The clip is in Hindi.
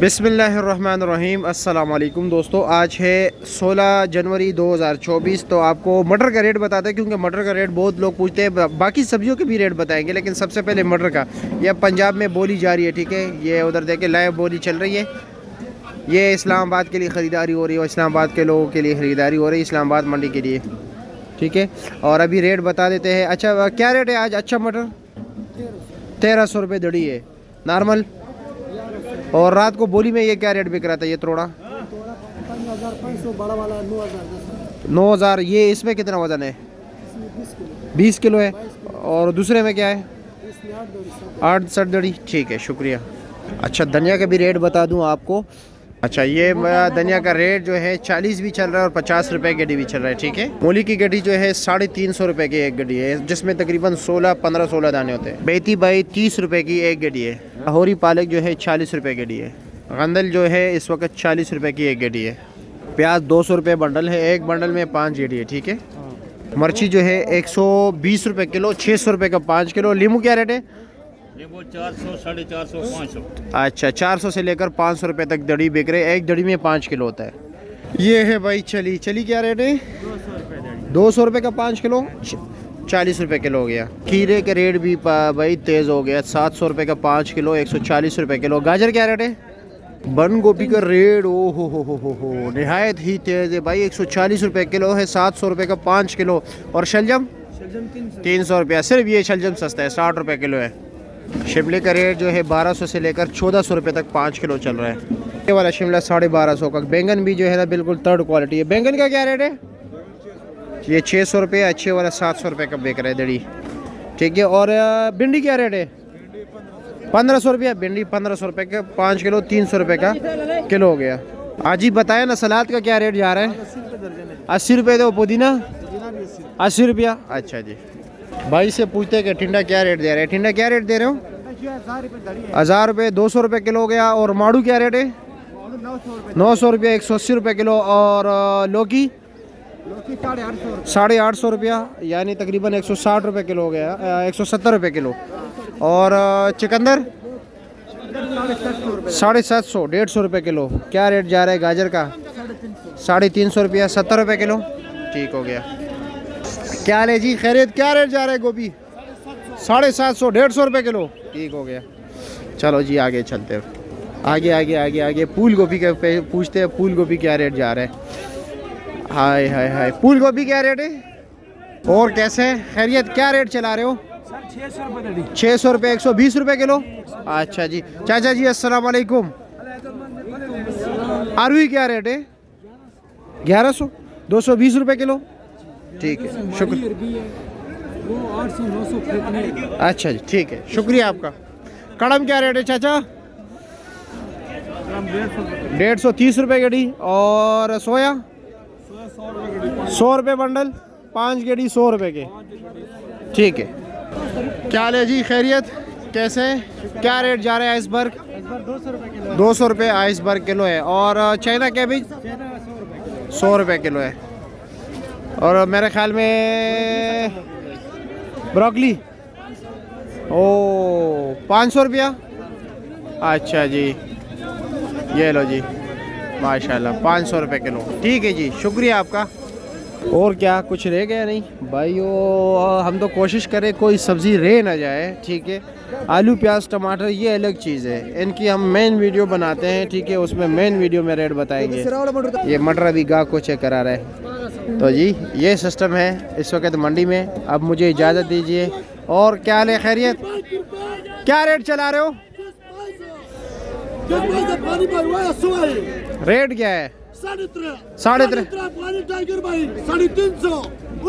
बिस्मिल्लाहिर्रहमानिर्रहीम। अस्सलाम वालेकुम दोस्तों, आज है 16 जनवरी 2024। तो आपको मटर का रेट बताते हैं क्योंकि मटर का रेट बहुत लोग पूछते हैं। बाकी सब्जियों के भी रेट बताएंगे लेकिन सबसे पहले मटर का। यह पंजाब में बोली जा रही है, ठीक है। ये उधर देखे लाइव बोली चल रही है। ये इस्लामाबाद के लिए ख़रीदारी हो रही है और इस्लामाबाद के लोगों के लिए ख़रीदारी हो रही है, इस्लामाबाद मंडी के लिए, ठीक है। और अभी रेट बता देते हैं। अच्छा, क्या रेट है आज? अच्छा मटर 1300 रुपये दड़ी है नॉर्मल। और रात को बोली में ये क्या रेट बिक रहा था? ये तोड़ा 9,000। ये इसमें कितना वज़न है? 20 किलो है। और दूसरे में क्या है? 8-7 दड़ी, ठीक है, शुक्रिया। अच्छा, धनिया का भी रेट बता दूं आपको। अच्छा, ये धनिया का रेट जो है 40 भी चल रहा है और 50 रुपये गड्डी भी चल रहा है, ठीक है। मूली की गड्डी जो है 350 रुपये की एक गड्डी है, जिसमें तकरीबन 15-16 दाने होते हैं। बेती बाई 30 रुपये की एक गड्डी है। लाहौरी पालक जो है 40 रुपये गड्डी है। गंदल जो है इस वक्त 40 रुपये की एक गड्डी है। प्याज 200 रुपये बंडल है, एक बंडल में 5 गड्डी है, ठीक है। मिर्ची जो है 120 रुपये किलो, 600 रुपये का 5 किलो। लींबू क्या रेट है? वो 400, 450, 500। अच्छा, 400 से लेकर 500 रुपये तक दड़ी बिक रहे। एक दड़ी में 5 किलो होता है। ये है भाई चली। चली क्या रेट है? 200 रुपये का 5 किलो, 40 रुपये किलो हो गया। खीरे के रेट भी भाई तेज़ हो गया। 700 रुपये का 5 किलो, 140 रुपये किलो। गाजर क्या रेट है? बंद गोभी का रेट ओ हो नहायत ही तेज़ है भाई। 140 रुपये किलो है, 700 रुपये का 5 किलो। और शलजम 300 रुपया। सिर्फ ये शलजम सस्ता है, 60 रुपये किलो है। शिमले का रेट जो है 1200 से लेकर 1400 रुपये तक 5 किलो चल रहा है। ये वाला शिमला 1250 का। बैंगन भी जो है ना बिल्कुल थर्ड क्वालिटी है। बैंगन का क्या रेट है? ये 600 रुपये। अच्छे वाला 700 रुपये का बिक रहा है दड़ी, ठीक है। और भिंडी क्या रेट है? 1500 रुपया। भिंडी 1500 रुपये का 5 किलो, 300 रुपये का किलो हो गया। आज ही बताया ना, सलाद का क्या रेट जा रहा है? 80 रुपये। दो पुदीना 80 रुपया। अच्छा जी। भाई से पूछते हैं कि टिंडा क्या रेट दे रहे हैं। टिंडा क्या रेट दे रहे हो? 1000 रुपये। 200 रुपये किलो हो गया। और माड़ू क्या रेट है? 900 रुपये, 180 रुपये किलो। और लौकी 850 रुपया, यानी तकरीबन 160 रुपये किलो हो गया, 170 रुपये किलो। और चुकंदर 750, 150 रुपये किलो। क्या रेट जा रहा है गाजर का? 350 रुपया, 70 रुपये किलो, ठीक हो गया। क्या ले जी खैरियत? क्या रेट जा रहा है गोभी? 750, 150 रुपये किलो, ठीक हो गया। चलो जी आगे चलते हैं। आगे आगे आगे आगे फूल गोभी का पूछते हैं। फूल गोभी क्या रेट जा रहा है? हाय हाय हाय, फूल गोभी क्या रेट है? और कैसे खैरियत? क्या रेट चला रहे हो? 600 रुपये, 120 रुपये किलो। अच्छा जी। चाचा जी अस्सलाम वालेकुम। आलू क्या रेट है? 1100, 220 रुपये किलो, ठीक है, शुक्रिया। अच्छा जी, ठीक है, शुक्रिया आपका। कड़म क्या रेट है चाचा? 150 रुपये गड्डी। और सोया 100 रुपये बंडल, 5 गड्डी 100 रुपये के, ठीक है। क्या ले जी खैरियत? कैसे? क्या रेट जा रहा है आइसबर्ग? 200 रुपये आइसबर्ग किलो है। और चाइना कैबेज 100 रुपये किलो है। और मेरे ख्याल में ब्रोकली 500 रुपया। अच्छा जी, ये लो जी, माशाल्लाह 500 रुपये किलो, ठीक है जी, शुक्रिया आपका। और क्या कुछ रह गया? नहीं भाइयों, हम तो कोशिश करें कोई सब्ज़ी रह ना जाए, ठीक है। आलू प्याज टमाटर ये अलग चीज़ है, इनकी हम मेन वीडियो बनाते हैं, ठीक है। उसमें मेन वीडियो में रेट बताएंगे। ये मटर अभी गाह को चेक करा रहे हैं। तो जी ये सिस्टम है इस वक्त मंडी में। अब मुझे इजाज़त दीजिए। और क्या हाल है खैरियत? क्या रेट चला रहे हो? रेट क्या है? 3.5